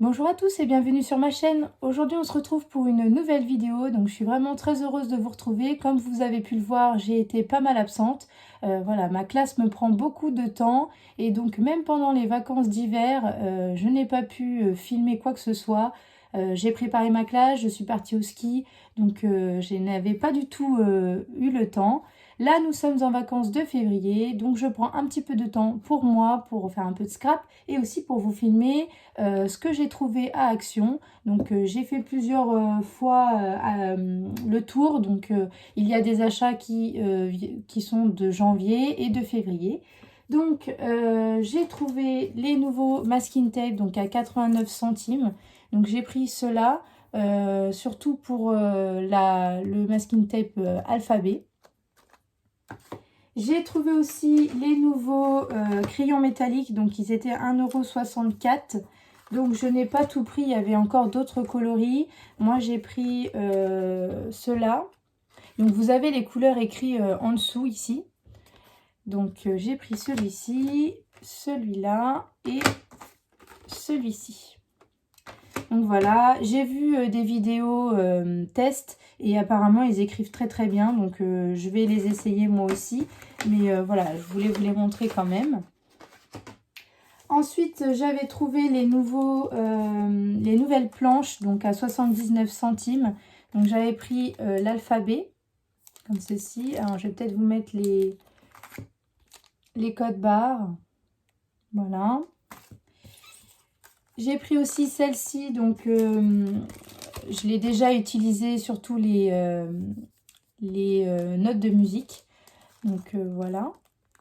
Bonjour à tous et bienvenue sur ma chaîne. Aujourd'hui on se retrouve pour une nouvelle vidéo, donc je suis vraiment très heureuse de vous retrouver. Comme vous avez pu le voir, j'ai été pas mal absente. Voilà, ma classe me prend beaucoup de temps et donc même pendant les vacances d'hiver, je n'ai pas pu filmer quoi que ce soit. J'ai préparé ma classe, je suis partie au ski, donc je n'avais pas du tout eu le temps. Là, nous sommes en vacances de février, donc je prends un petit peu de temps pour moi, pour faire un peu de scrap et aussi pour vous filmer ce que j'ai trouvé à Action. Donc j'ai fait plusieurs fois le tour. Donc il y a des achats qui sont de janvier et de février. Donc j'ai trouvé les nouveaux masking tape donc à 89 centimes. Donc j'ai pris cela surtout pour le masking tape alphabet. J'ai trouvé aussi les nouveaux crayons métalliques, donc ils étaient 1,64 €. Donc je n'ai pas tout pris, il y avait encore d'autres coloris. Moi j'ai pris ceux-là. Donc vous avez les couleurs écrites en dessous ici. Donc j'ai pris celui-ci, celui-là et celui-ci. Donc voilà, j'ai vu des vidéos test et apparemment ils écrivent très très bien. Donc je vais les essayer moi aussi. Mais voilà, je voulais vous les montrer quand même. Ensuite, j'avais trouvé les nouvelles planches, donc à 79 centimes. Donc j'avais pris l'alphabet, comme ceci. Alors je vais peut-être vous mettre les codes barres. Voilà. J'ai pris aussi celle-ci, donc je l'ai déjà utilisée sur tous les notes de musique. Donc voilà,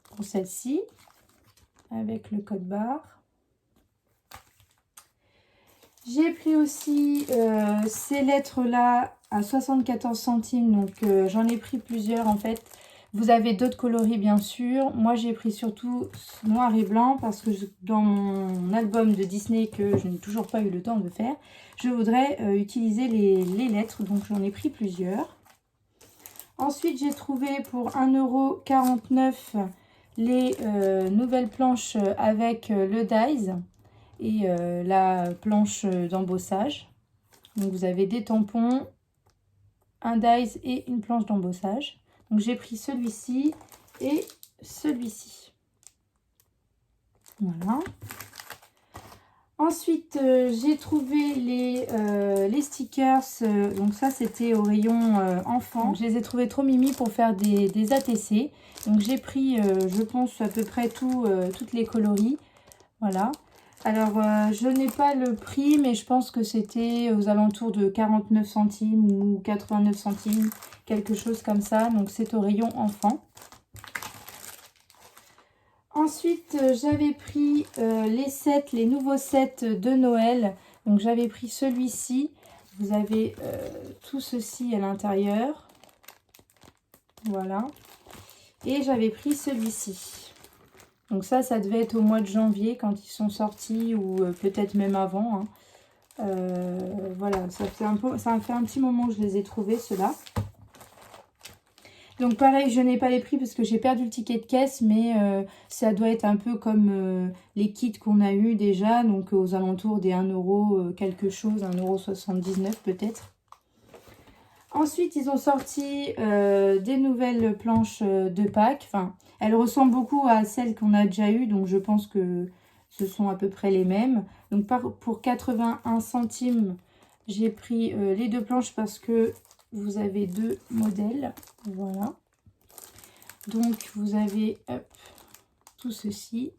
pour celle-ci, avec le code barre. J'ai pris aussi ces lettres-là à 74 centimes, donc j'en ai pris plusieurs en fait. Vous avez d'autres coloris bien sûr. Moi j'ai pris surtout noir et blanc parce que dans mon album de Disney que je n'ai toujours pas eu le temps de faire, je voudrais utiliser les lettres, donc j'en ai pris plusieurs. Ensuite j'ai trouvé pour 1,49 € les nouvelles planches avec le dies et la planche d'embossage. Donc vous avez des tampons, un dies et une planche d'embossage. Donc j'ai pris celui-ci et celui-ci. Voilà. Ensuite, j'ai trouvé les stickers. Donc ça, c'était au rayon enfant. Je les ai trouvés trop mimi pour faire des ATC. Donc j'ai pris, je pense, à peu près toutes les coloris. Voilà. Alors, je n'ai pas le prix, mais je pense que c'était aux alentours de 49 centimes ou 89 centimes, quelque chose comme ça. Donc, c'est au rayon enfant. Ensuite, j'avais pris les nouveaux sets de Noël. Donc, j'avais pris celui-ci. Vous avez tout ceci à l'intérieur. Voilà. Et j'avais pris celui-ci. Donc ça devait être au mois de janvier quand ils sont sortis ou peut-être même avant. Hein. Voilà, ça fait un petit moment que je les ai trouvés, ceux-là. Donc pareil, je n'ai pas les prix parce que j'ai perdu le ticket de caisse, mais ça doit être un peu comme les kits qu'on a eu déjà, donc aux alentours des 1 € quelque chose, 1,79 € peut-être. Ensuite, ils ont sorti des nouvelles planches de Pâques. Enfin, elles ressemblent beaucoup à celles qu'on a déjà eues, donc je pense que ce sont à peu près les mêmes. Donc pour 81 centimes, j'ai pris les deux planches parce que vous avez deux modèles. Voilà. Donc vous avez tout ceci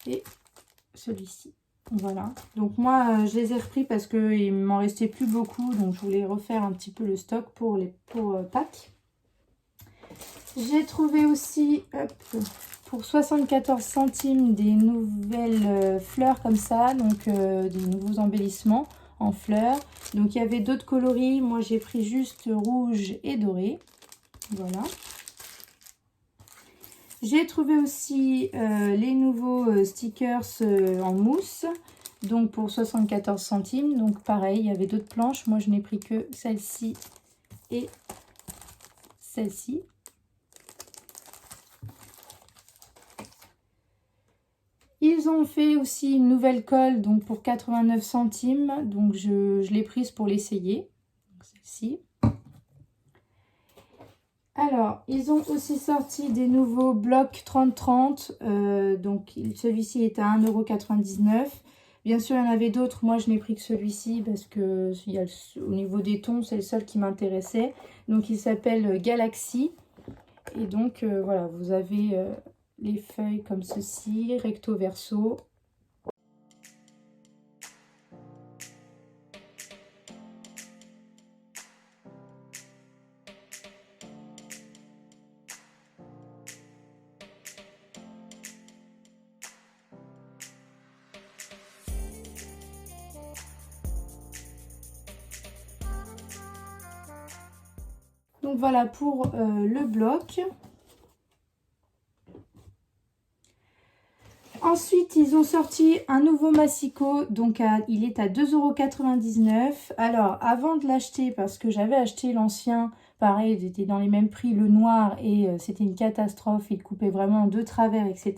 et celui-ci. Voilà, donc moi je les ai repris parce qu'il m'en restait plus beaucoup, donc je voulais refaire un petit peu le stock pour Pâques. J'ai trouvé aussi pour 74 centimes des nouvelles fleurs comme ça, donc des nouveaux embellissements en fleurs. Donc il y avait d'autres coloris, moi j'ai pris juste rouge et doré. Voilà. J'ai trouvé aussi les nouveaux stickers en mousse, donc pour 74 centimes. Donc pareil, il y avait d'autres planches. Moi, je n'ai pris que celle-ci et celle-ci. Ils ils ont fait aussi une nouvelle colle donc pour 89 centimes. Donc je l'ai prise pour l'essayer. Celle-ci. Alors, ils ont aussi sorti des nouveaux blocs 30-30. Donc celui-ci est à 1,99 €. Bien sûr, il y en avait d'autres. Moi, je n'ai pris que celui-ci parce que au niveau des tons, c'est le seul qui m'intéressait. Donc, il s'appelle Galaxy. Et donc, voilà, vous avez les feuilles comme ceci, recto verso. Donc voilà pour le bloc. Ensuite, ils ont sorti un nouveau massicot, donc il est à 2,99 €. Alors, avant de l'acheter, parce que j'avais acheté l'ancien, pareil, il était dans les mêmes prix, le noir, et c'était une catastrophe, il coupait vraiment de travers, etc.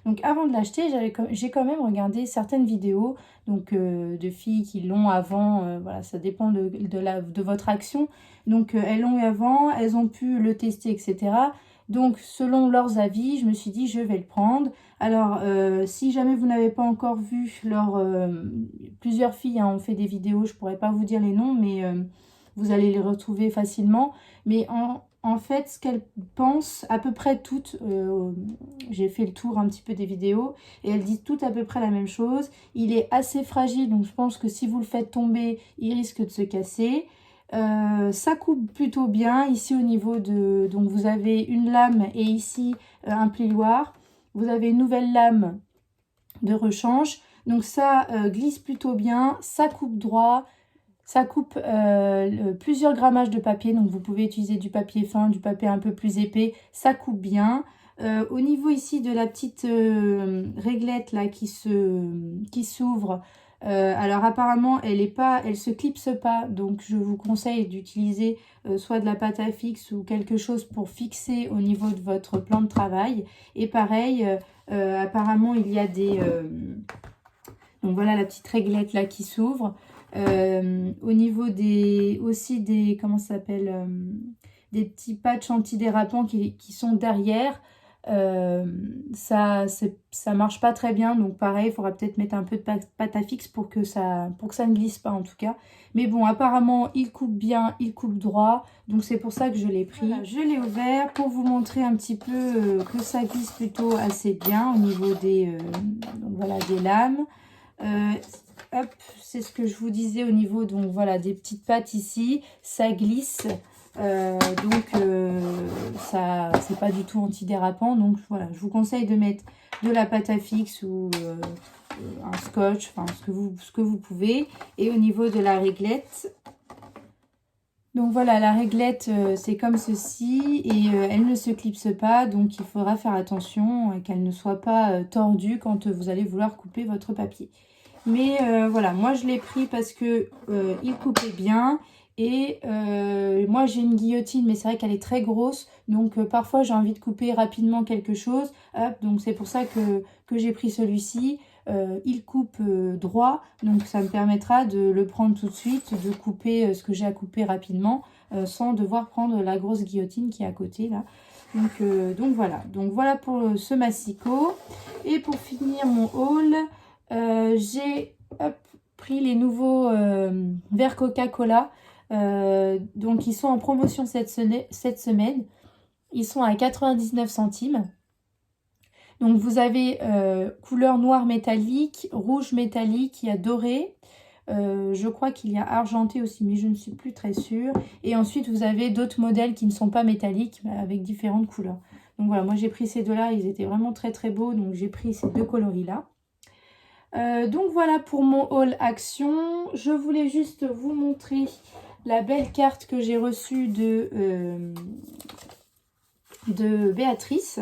Donc, avant de l'acheter, j'ai quand même regardé certaines vidéos donc, de filles qui l'ont avant, voilà, ça dépend de votre action. Donc, elles l'ont eu avant, elles ont pu le tester, etc. Donc, selon leurs avis, je me suis dit, je vais le prendre. Alors, si jamais vous n'avez pas encore vu, plusieurs filles ont fait des vidéos, je ne pourrais pas vous dire les noms, mais vous allez les retrouver facilement. Mais en fait, ce qu'elles pensent, à peu près toutes, j'ai fait le tour un petit peu des vidéos, et elles disent toutes à peu près la même chose. Il est assez fragile, donc je pense que si vous le faites tomber, il risque de se casser. Ça coupe plutôt bien, ici au niveau de... Donc vous avez une lame et ici un plioir. Vous avez une nouvelle lame de rechange. Donc ça glisse plutôt bien, ça coupe droit, ça coupe plusieurs grammages de papier. Donc vous pouvez utiliser du papier fin, du papier un peu plus épais, ça coupe bien. Au niveau ici de la petite réglette là qui s'ouvre, alors apparemment elle se clipse pas, donc je vous conseille d'utiliser soit de la pâte à fixe ou quelque chose pour fixer au niveau de votre plan de travail. Et pareil, apparemment il y a des... donc voilà la petite réglette là qui s'ouvre. Au niveau aussi des... comment ça s'appelle, des petits patchs antidérapants qui sont derrière. Ça marche pas très bien, donc pareil, il faudra peut-être mettre un peu de pâte à fixe pour que ça ne glisse pas en tout cas. Mais bon, apparemment il coupe bien, il coupe droit, donc c'est pour ça que je l'ai pris. Voilà, je l'ai ouvert pour vous montrer un petit peu que ça glisse plutôt assez bien au niveau donc voilà, des lames. Hop, c'est ce que je vous disais au niveau donc voilà, des petites pattes ici, ça glisse. Ça c'est pas du tout antidérapant, donc voilà, je vous conseille de mettre de la pâte à fixe ou un scotch, enfin ce que vous pouvez. Et au niveau de la réglette, donc voilà, la réglette c'est comme ceci, et elle ne se clipse pas, donc il faudra faire attention qu'elle ne soit pas tordue quand vous allez vouloir couper votre papier. Mais voilà, moi je l'ai pris parce que il coupait bien. Et moi j'ai une guillotine, mais c'est vrai qu'elle est très grosse, donc parfois j'ai envie de couper rapidement quelque chose. Hop, donc c'est pour ça que j'ai pris celui-ci. Il coupe droit, donc ça me permettra de le prendre tout de suite, de couper ce que j'ai à couper rapidement, sans devoir prendre la grosse guillotine qui est à côté là. Donc voilà pour ce massicot. Et pour finir mon haul, j'ai pris les nouveaux verres Coca-Cola. Donc ils sont en promotion cette semaine. Ils sont à 99 centimes. Donc vous avez couleur noir métallique, rouge métallique, il y a doré. Je crois qu'il y a argenté aussi, mais je ne suis plus très sûre. Et ensuite vous avez d'autres modèles qui ne sont pas métalliques, mais avec différentes couleurs. Donc voilà, moi j'ai pris ces deux-là, ils étaient vraiment très très beaux. Donc j'ai pris ces deux coloris-là. Donc voilà pour mon haul action. Je voulais juste vous montrer la belle carte que j'ai reçue de Béatrice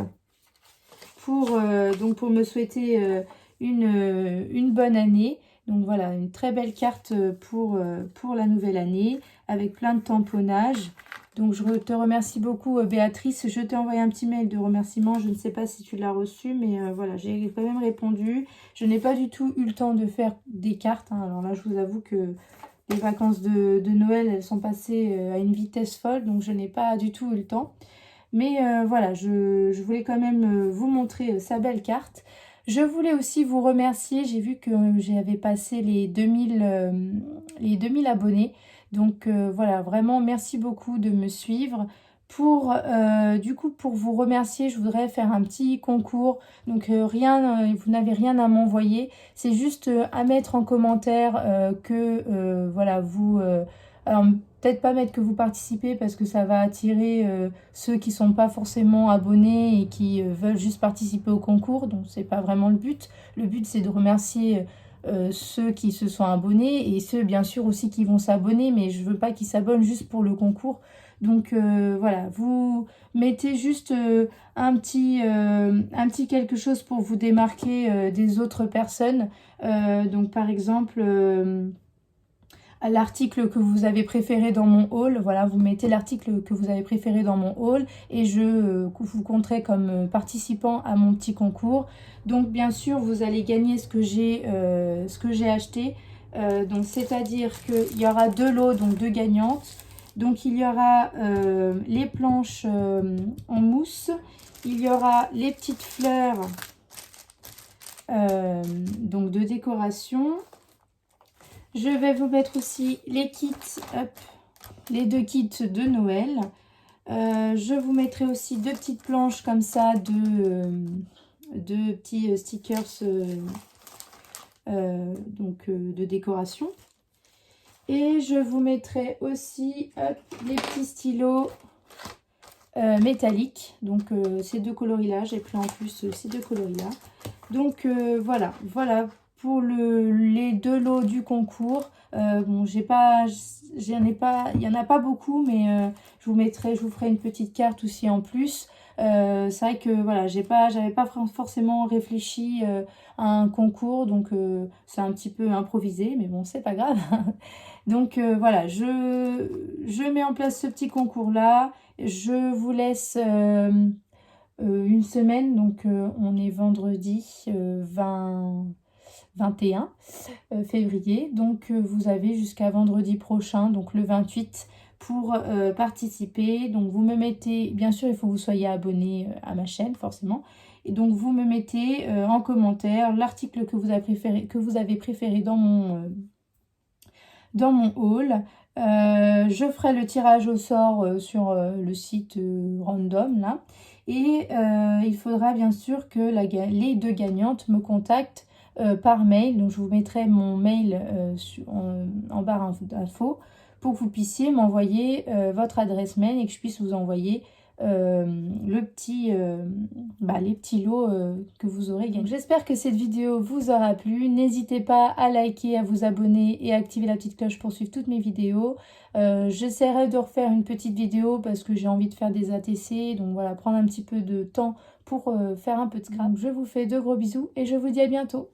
pour me souhaiter une bonne année. Donc voilà, une très belle carte pour la nouvelle année avec plein de tamponnages. Donc je te remercie beaucoup Béatrice, je t'ai envoyé un petit mail de remerciement, je ne sais pas si tu l'as reçu, mais voilà, j'ai quand même répondu. Je n'ai pas du tout eu le temps de faire des cartes, hein. Alors là je vous avoue que les vacances de Noël, elles sont passées à une vitesse folle, donc je n'ai pas du tout eu le temps. Mais voilà, je voulais quand même vous montrer sa belle carte. Je voulais aussi vous remercier, j'ai vu que j'avais passé les 2000 abonnés. Donc voilà, vraiment merci beaucoup de me suivre. Du coup, pour vous remercier, je voudrais faire un petit concours. Donc vous n'avez rien à m'envoyer. C'est juste à mettre en commentaire voilà, alors peut-être pas mettre que vous participez parce que ça va attirer ceux qui sont pas forcément abonnés et qui veulent juste participer au concours. Donc c'est pas vraiment le but. Le but c'est de remercier ceux qui se sont abonnés et ceux bien sûr aussi qui vont s'abonner, mais je veux pas qu'ils s'abonnent juste pour le concours. Donc voilà, vous mettez juste un petit quelque chose pour vous démarquer des autres personnes. Donc par exemple l'article que vous avez préféré dans mon haul. Voilà, vous mettez l'article que vous avez préféré dans mon haul et je vous compterai comme participant à mon petit concours. Donc bien sûr, vous allez gagner ce que j'ai acheté. Donc c'est-à-dire qu'il y aura 2 lots, donc 2 gagnantes. Donc il y aura les planches en mousse, il y aura les petites fleurs donc de décoration. Je vais vous mettre aussi les kits, hop, les 2 kits de Noël. Je vous mettrai aussi 2 petites planches comme ça de petits stickers de décoration. Et je vous mettrai aussi hop, les petits stylos métalliques. Donc ces 2 coloris-là, j'ai pris en plus ces 2 coloris-là. Donc voilà pour les 2 lots du concours. Bon, il y en a pas beaucoup, mais je vous ferai une petite carte aussi en plus. C'est vrai que voilà, j'avais pas forcément réfléchi à un concours, donc c'est un petit peu improvisé, mais bon, c'est pas grave. Donc voilà, je mets en place ce petit concours là. Je vous laisse une semaine, donc on est vendredi 21 février, donc vous avez jusqu'à vendredi prochain, donc le 28 pour participer. Donc vous me mettez, bien sûr il faut que vous soyez abonné à ma chaîne forcément, et donc vous me mettez en commentaire l'article que vous avez préféré dans mon haul. Je ferai le tirage au sort sur le site random là, et il faudra bien sûr que les 2 gagnantes me contactent par mail. Donc je vous mettrai mon mail en barre d'infos pour que vous puissiez m'envoyer votre adresse mail et que je puisse vous envoyer les petits lots que vous aurez gagnés. J'espère que cette vidéo vous aura plu. N'hésitez pas à liker, à vous abonner et à activer la petite cloche pour suivre toutes mes vidéos. J'essaierai de refaire une petite vidéo parce que j'ai envie de faire des ATC. Donc voilà, prendre un petit peu de temps pour faire un peu de scrap. Je vous fais de gros bisous et je vous dis à bientôt.